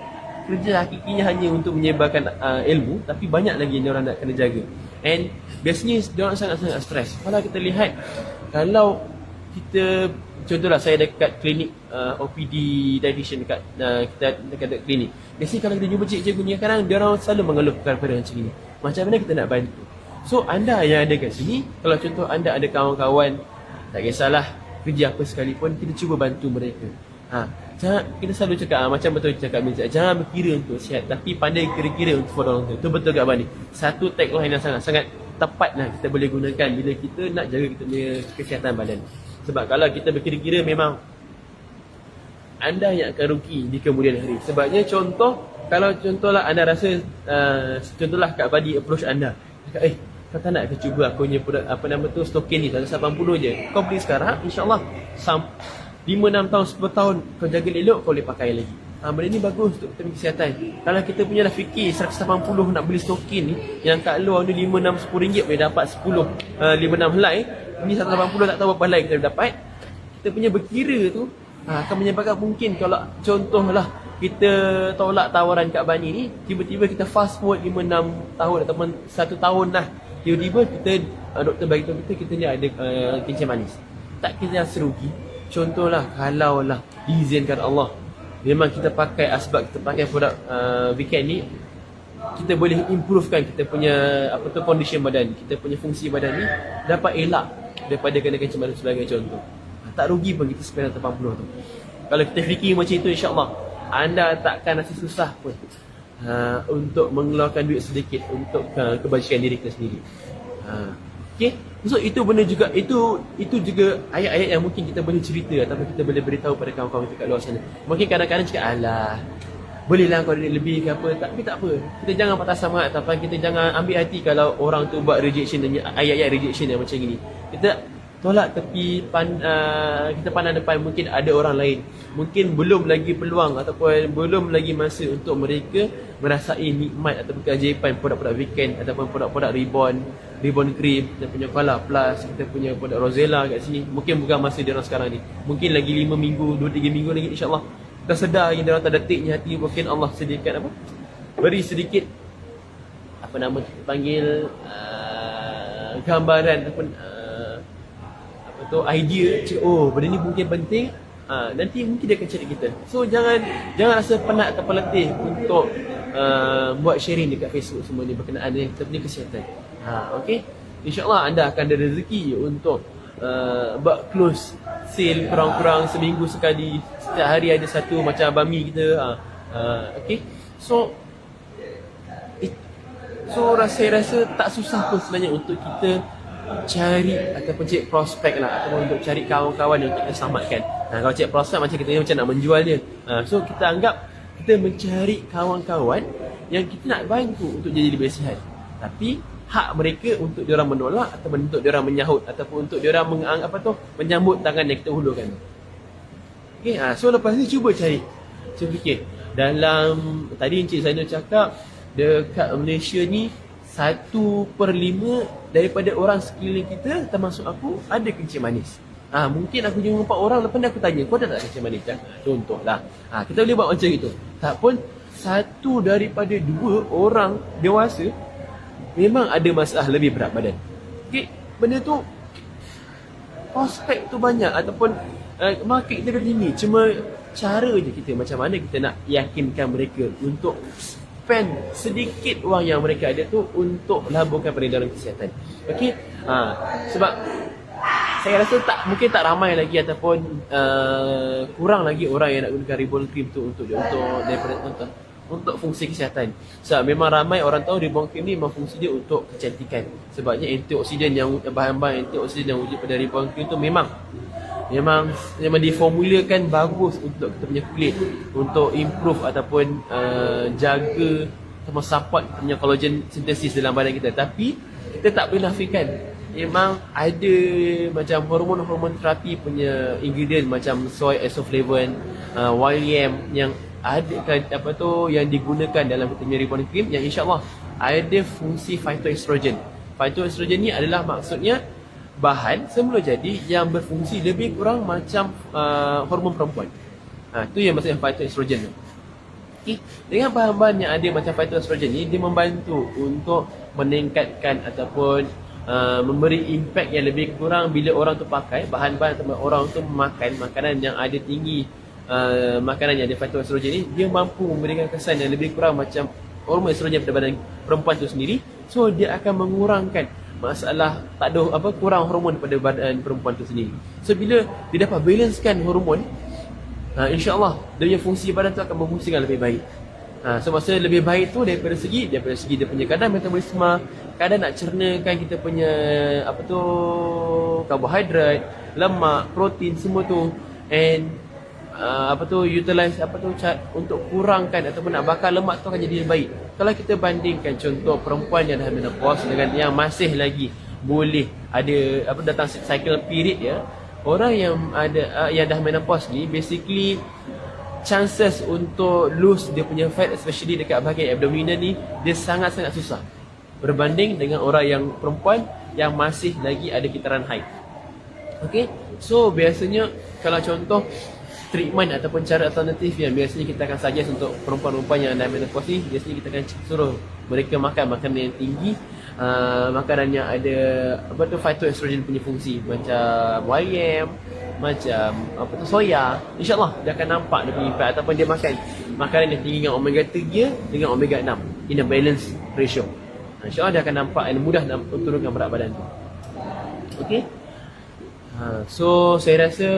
[SPEAKER 1] kerja hakikinya hanya untuk menyebarkan ilmu, tapi banyak lagi yang dia orang nak kena jaga. And biasanya dia orang sangat-sangat stres. Kalau kita lihat, kalau kita contohlah saya dekat klinik OPD dietitian dekat dekat klinik. Biasanya kalau kita jumpa cikgu ni, kadang dia orang selalu mengeluh perkara macam ini. Macam mana kita nak bantu? So anda yang ada kat sini, kalau contoh anda ada kawan-kawan, tak kisahlah kerja apa sekalipun, kita cuba bantu mereka. Jangan, kita selalu cakap macam betul cakap Mirza, jangan berkira untuk sihat, tapi pandai kira-kira untuk orang tu. Itu betul kat Abang ni. Satu tagline yang sangat-sangat tepat lah kita boleh gunakan bila kita nak jaga kita punya kesihatan badan. Sebab kalau kita berkira-kira, memang anda yang akan rugi di kemudian hari. Sebabnya kalau contohlah anda rasa contohlah Kak Badi approach anda, cakap, kau tak nak ke cuba aku punya produk, stokin ni 180 je, kau beli sekarang, insyaAllah 5-6 tahun, 10 tahun kau jaga elok, kau boleh pakai lagi. Benda ni bagus untuk kita kesihatan. Kalau kita punya dah fikir 180 nak beli stokin ni, yang kat luar ni 5-6 RM10 boleh dapat 5-6 helai, ni 180 tak tahu berapa helai kita dapat. Kita punya berkira tu akan menyebabkan mungkin kalau contohlah kita tolak tawaran Kak Bani ni, tiba-tiba kita fast forward 5-6 tahun ataupun 1 tahun dah, tiba-tiba kita doktor bagi tahu kita ni ada kencing manis. Tak kita rasa rugi. Contohlah kalau lah diizinkan Allah, memang kita pakai asbab, kita pakai produk weekend ni, kita boleh improvekan kita punya condition badan, kita punya fungsi badan ni dapat elak daripada kena kencing manis sebagai contoh. Tak rugi pun kita spend 80 tu. Kalau kita fikir macam itu, insyaAllah anda takkan rasa susah pun untuk mengeluarkan duit sedikit untuk kebajikan diri kita sendiri. Okay? So itu benda juga, itu juga ayat-ayat yang mungkin kita boleh cerita ataupun kita boleh beritahu pada kawan-kawan kita kat luar sana. Mungkin kadang-kadang cakap, alah bolehlah kau duit lebih ke apa, tapi tak apa. Kita jangan patah semangat ataupun kita jangan ambil hati kalau orang tu buat rejection dan ayat-ayat rejection yang macam gini. Kita tolak tepi, kita pandang depan, mungkin ada orang lain. Mungkin belum lagi peluang ataupun belum lagi masa untuk mereka merasai nikmat ataupun keajaiban produk-produk weekend ataupun produk-produk Ribbon Cream, kita punya Color Plus, kita punya produk Rosella kat sini. Mungkin bukan masa dia orang sekarang ni. Mungkin lagi 5 minggu, 2-3 minggu lagi insya-Allah. Kita sedar yang dia orang tak detiknya hati, mungkin Allah sediakan apa? Beri sedikit apa nama panggil gambaran ataupun apa tu idea, oh benda ni mungkin penting. Nanti mungkin dia akan cari kita. So jangan rasa penat atau letih untuk buat sharing dekat Facebook semua ni berkenaan dengan kita punya kesihatan. Okey. InsyaAllah anda akan ada rezeki untuk buat close sale kurang-kurang seminggu sekali. Setiap hari ada satu macam Bami kita. Okey. So saya rasa tak susah pun sebenarnya untuk kita cari ataupun cari prospek lah, ataupun untuk cari kawan-kawan yang kita selamatkan. Kalau cari prospek macam kita ni macam nak menjual dia. So kita anggap kita mencari kawan-kawan yang kita nak bantu untuk jadi lebih sihat. Tapi hak mereka untuk diorang menolak ataupun untuk diorang menyahut ataupun untuk diorang menyambut tangan yang kita hulurkan. Okay, so lepas ni cuba cari. Cuba fikir. Dalam tadi Encik Zainul cakap dekat Malaysia ni 1/5 daripada orang sekeliling kita termasuk aku ada kencing manis. Mungkin aku jumpa 4 orang, lepas ni aku tanya, kau ada tak kencing manis? Contohlah. Kita boleh buat macam itu. Tak pun 1 daripada 2 orang dewasa memang ada masalah lebih berat badan. Okay, benda tu prospek tu banyak ataupun market kita tinggi. Cuma cara je kita macam mana kita nak yakinkan mereka untuk spend sedikit wang yang mereka ada tu untuk laburkan peredaran kesihatan. Okey. Sebab saya rasa mungkin tak ramai lagi ataupun kurang lagi orang yang nak gunakan Ribbon Cream tu untuk fungsi kesihatan. Sebab memang ramai orang tahu Ribbon Cream ni memang fungsi dia untuk kecantikan. Sebabnya antioksidan bahan-bahan antioksidan yang wujud pada Ribbon Cream tu memang diformulakan bagus untuk kita punya kulit, untuk improve ataupun jaga ataupun support kita punya collagen synthesis dalam badan kita. Tapi kita tak boleh nafikan memang ada macam hormon-hormon terapi punya ingredient macam soy isoflavone, YM yang ada yang digunakan dalam kita punya Ribbon Cream yang insya-Allah ada fungsi phytoestrogen. Phytoestrogen ni adalah maksudnya bahan semula jadi yang berfungsi lebih kurang macam hormon perempuan. Tu yang maksudnya phytoestrogen tu. Okay. Dengan bahan-bahan yang ada macam phytoestrogen ni, dia membantu untuk meningkatkan ataupun memberi impact yang lebih kurang bila orang tu pakai bahan-bahan atau orang tu makan makanan yang ada tinggi makanan yang ada phytoestrogen ni, dia mampu memberikan kesan yang lebih kurang macam hormon estrogen pada badan perempuan tu sendiri. So dia akan mengurangkan masalah tak ada kurang hormon pada badan perempuan tu sendiri. So bila dia dapat balancekan hormon, insya-Allah dia punya fungsi badan tu akan berfungsi dengan lebih baik. So maksudnya lebih baik tu daripada segi dia punya kadar metabolisme, kadar nak cernakan kita punya karbohidrat, lemak, protein semua tu, and utilize untuk kurangkan ataupun nak bakar lemak tu akan jadi lebih baik. Kalau kita bandingkan contoh perempuan yang dah menopause dengan yang masih lagi boleh ada datang cycle period ya, orang yang yang dah menopause ni basically chances untuk lose dia punya fat especially dekat bahagian abdominal ni dia sangat-sangat susah berbanding dengan orang yang perempuan yang masih lagi ada kitaran haid. Okay, so biasanya kalau contoh treatment ataupun cara alternatif yang biasanya kita akan suggest untuk perempuan-perempuan yang dah menopause ni, biasanya kita akan suruh mereka makan makanan yang tinggi, makanan yang ada phytoestrogen punya fungsi macam YM, macam soya. InsyaAllah dia akan nampak dia punya impact, ataupun dia makan makanan yang tinggi dengan omega 3 dengan omega 6 in a balance ratio. InsyaAllah dia akan nampak dan mudah untuk turunkan berat badan tu. Okay. So saya rasa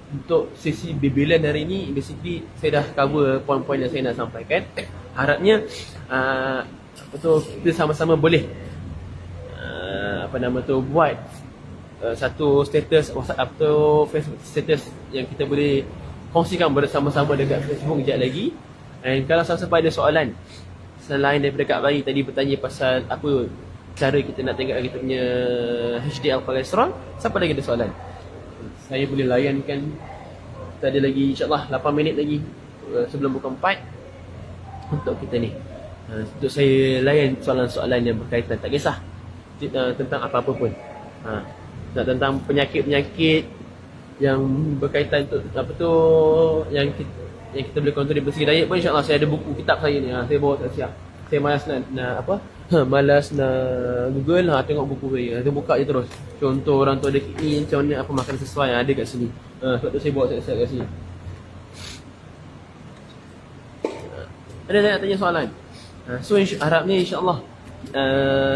[SPEAKER 1] untuk sesi bibilan hari ni basically saya dah cover poin-poin yang saya nak sampaikan. Harapnya kita sama-sama boleh buat satu status WhatsApp atau Facebook status yang kita boleh kongsikan bersama-sama dekat Facebook sekejap lagi. And kalau siapa ada soalan selain daripada Kak Bari tadi bertanya pasal apa cara kita nak tengok kita punya HDL kolesterol, siapa lagi ada soalan? Saya boleh layankan. Kita ada lagi insyaAllah 8 minit lagi sebelum pukul 4 untuk kita ni. Untuk saya layan soalan-soalan yang berkaitan, tak kisah tentang apa-apa pun. Tentang penyakit-penyakit yang berkaitan tu, apa tu, yang kita boleh kontrol dari segi diet pun, insyaAllah saya ada buku kitab saya ni, saya bawa tak siap. Saya malas nak apa, malas nak Google, tengok buku saya, saya buka je terus. Contoh orang tu ada kidney, macam mana apa makan sesuai, ada kat sini. Sebab tu saya bawa siap-siap kat sini. Ada saya nak tanya soalan? So harapnya insyaAllah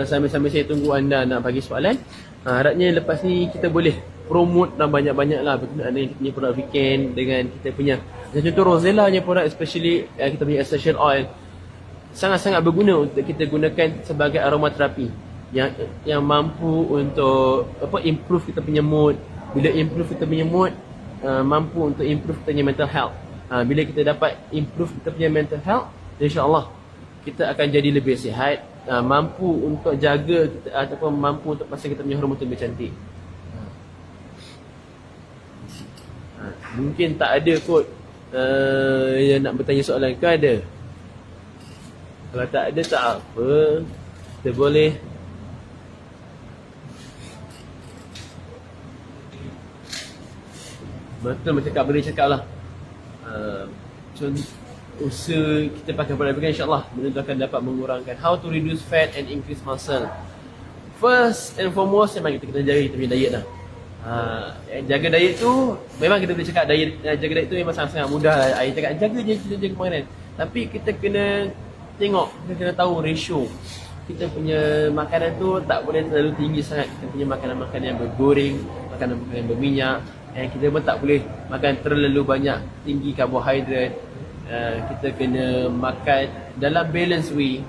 [SPEAKER 1] sambil-sambil saya tunggu anda nak bagi soalan, harapnya lepas ni kita boleh promote dan banyak-banyak lah berkenaan dengan kita punya produk weekend dengan kita punya, contoh Rosella punya produk, especially kita punya essential oil, sangat-sangat berguna untuk kita gunakan sebagai aromaterapi yang mampu untuk improve kita punya mood. Bila improve kita punya mood, mampu untuk improve kita punya mental health. Bila kita dapat improve kita punya mental health, insyaAllah kita akan jadi lebih sihat, mampu untuk jaga kita, ataupun mampu untuk pasal kita punya hormon lebih cantik. Mungkin tak ada kot yang nak bertanya soalan ke ada? Kalau tak ada tak apa, kita boleh betul macam Kak Beri cakap lah, usaha kita pakai produk vegan insyaAllah benda tu akan dapat mengurangkan. How to reduce fat and increase muscle. First and foremost, memang kita kena jaga kita punya diet lah. Jaga diet tu, memang kita boleh cakap jaga diet tu memang sangat-sangat mudah lah. Saya cakap jaga je, kita jaga makanan. Tapi kita kena tengok, kita kena tahu ratio. Kita punya makanan tu tak boleh terlalu tinggi sangat. Kita punya makanan-makanan yang bergoreng, makanan-makanan yang berminyak. Dan kita pun tak boleh makan terlalu banyak tinggi karbohidrat. Kita kena makan dalam balance way.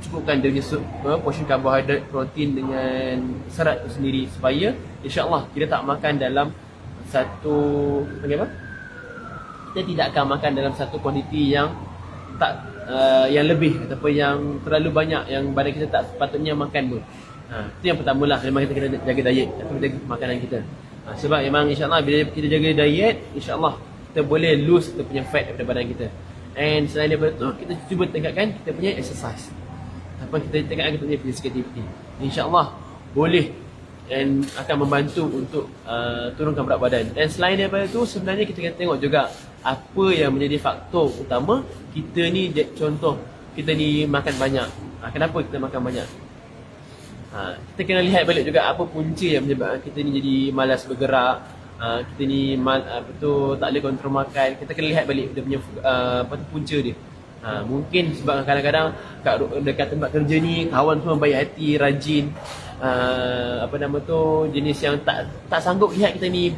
[SPEAKER 1] Cukupkan dia punya portion karbohidrat, protein dengan serat tu sendiri, supaya insyaAllah kita tak makan dalam satu, apa? Kita tidak akan makan dalam satu kuantiti yang tak yang lebih ataupun yang terlalu banyak yang badan kita tak sepatutnya makan pun. Itu yang pertama lah, memang kita kena jaga diet ataupun jaga makanan kita. Sebab memang insyaAllah bila kita jaga diet, insyaAllah kita boleh lose kita punya fat daripada badan kita. And selain daripada tu, kita cuba tingkatkan kita punya exercise, apa kita tingkatkan kita punya physical activity. InsyaAllah boleh dan akan membantu untuk turunkan berat badan. Dan selain daripada tu, sebenarnya kita kena tengok juga apa yang menjadi faktor utama kita ni. Contoh, kita ni makan banyak. Kenapa kita makan banyak? Kita kena lihat balik juga apa punca yang menyebabkan kita ni jadi malas bergerak. Kita ni tak boleh kontrol makan. Kita kena lihat balik dia punya punca dia. Mungkin sebab kadang-kadang dekat tempat kerja ni kawan semua baik hati, rajin, jenis yang tak sanggup lihat kita ni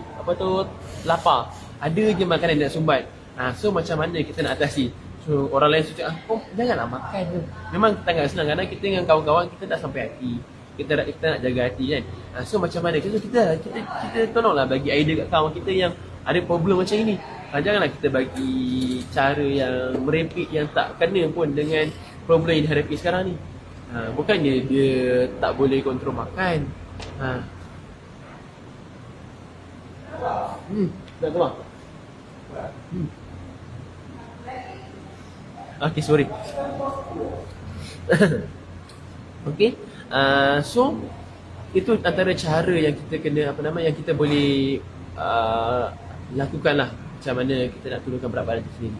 [SPEAKER 1] lapar. Ada je makanan nak sumbat. So macam mana kita nak atasi? So orang lain cakap, janganlah makan tu. Memang kita tak senang, kadang kita dengan kawan-kawan kita tak sampai hati. Kita nak jaga hati kan. So macam mana? Kita tolonglah bagi idea kat kawan kita yang ada problem macam ini. Janganlah kita bagi cara yang merepek, yang tak kena pun dengan problem yang dihadapi sekarang ni. Bukannya dia tak boleh kontrol makan. Dah keluar. Okay, sorry. Okay. So itu antara cara yang kita kena yang kita boleh lakukan lah, macam mana kita nak turunkan berat badan tu sendiri.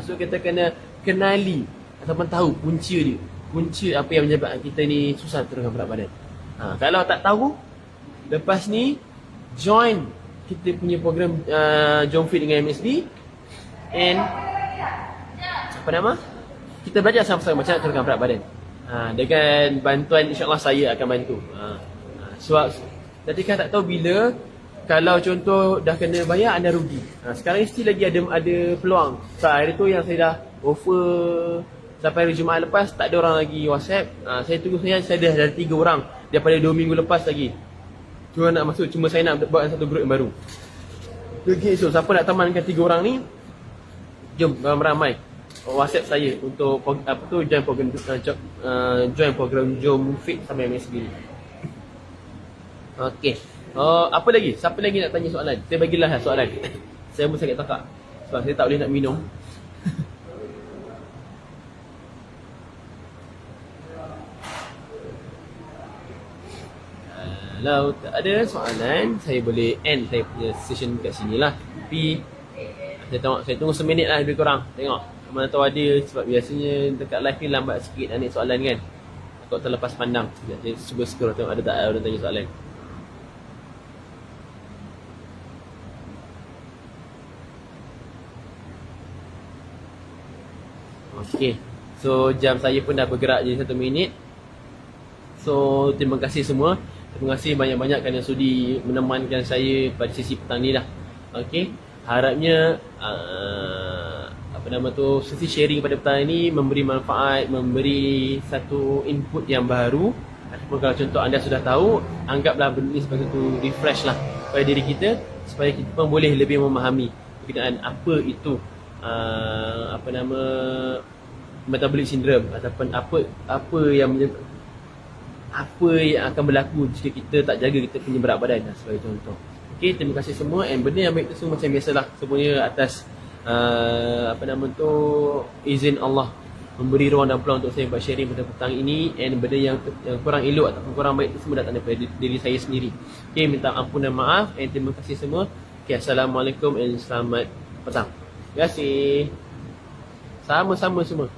[SPEAKER 1] So kita kena kenali ataupun tahu punca dia, punca apa yang menyebabkan kita ni susah turunkan berat badan. Kalau tak tahu, lepas ni join kita punya program Jom Fit dengan MSD, and kita belajar sama-sama macam nak turunkan berat badan. Dengan bantuan insyaAllah saya akan bantu. Sebab tadi kan tak tahu bila, kalau contoh dah kena bayar anda rugi. Sekarang ni still lagi ada peluang. So hari tu yang saya dah offer sampai hari Jumaat lepas, tak ada orang lagi WhatsApp. Saya tunggu, saya dah ada 3 orang daripada 2 minggu lepas lagi. Cuma nak masuk, cuma saya nak buat satu grup yang baru. Okay, so siapa nak temankan 3 orang ni, jom ramai-ramai WhatsApp saya untuk join program Jom Fit sama MS sendiri. Okey. Apa lagi? Siapa lagi nak tanya soalan? Saya bagilah soalan. Saya pun sakit takak sebab saya tak boleh nak minum. Kalau tak ada soalan, saya boleh end saya punya session kat sini lah. Tapi saya tunggu seminit lah lebih kurang. Tengok mana tahu ada, sebab biasanya dekat live ni lambat sikit nak soalan kan. Takut terlepas pandang. Saya cuba scroll tengok ada tak orang tanya soalan. Okay, so jam saya pun dah bergerak jadi 1 minit. So terima kasih semua. Terima kasih banyak-banyak kerana sudi menemankan saya pada sesi petang ni lah. Okay, harapnya sesi sharing pada petang ni memberi manfaat, memberi satu input yang baru. Ataupun kalau contoh anda sudah tahu, anggaplah benda ni sebagai satu refresh lah pada diri kita, supaya kita pun boleh lebih memahami berkenaan apa itu metabolic syndrome, ataupun apa yang akan berlaku jika kita tak jaga kita punya berat badan sebagai contoh. Okey, terima kasih semua, and benda yang baik tu semua macam biasalah, semuanya atas izin Allah, memberi ruang dan peluang untuk saya buat sharing pada petang ini, and benda yang kurang elok ataupun kurang baik itu semua datang daripada diri saya sendiri. Okey, minta ampun dan maaf, and terima kasih semua. Okey, Assalamualaikum and selamat petang. Terima kasih. Sama-sama semua.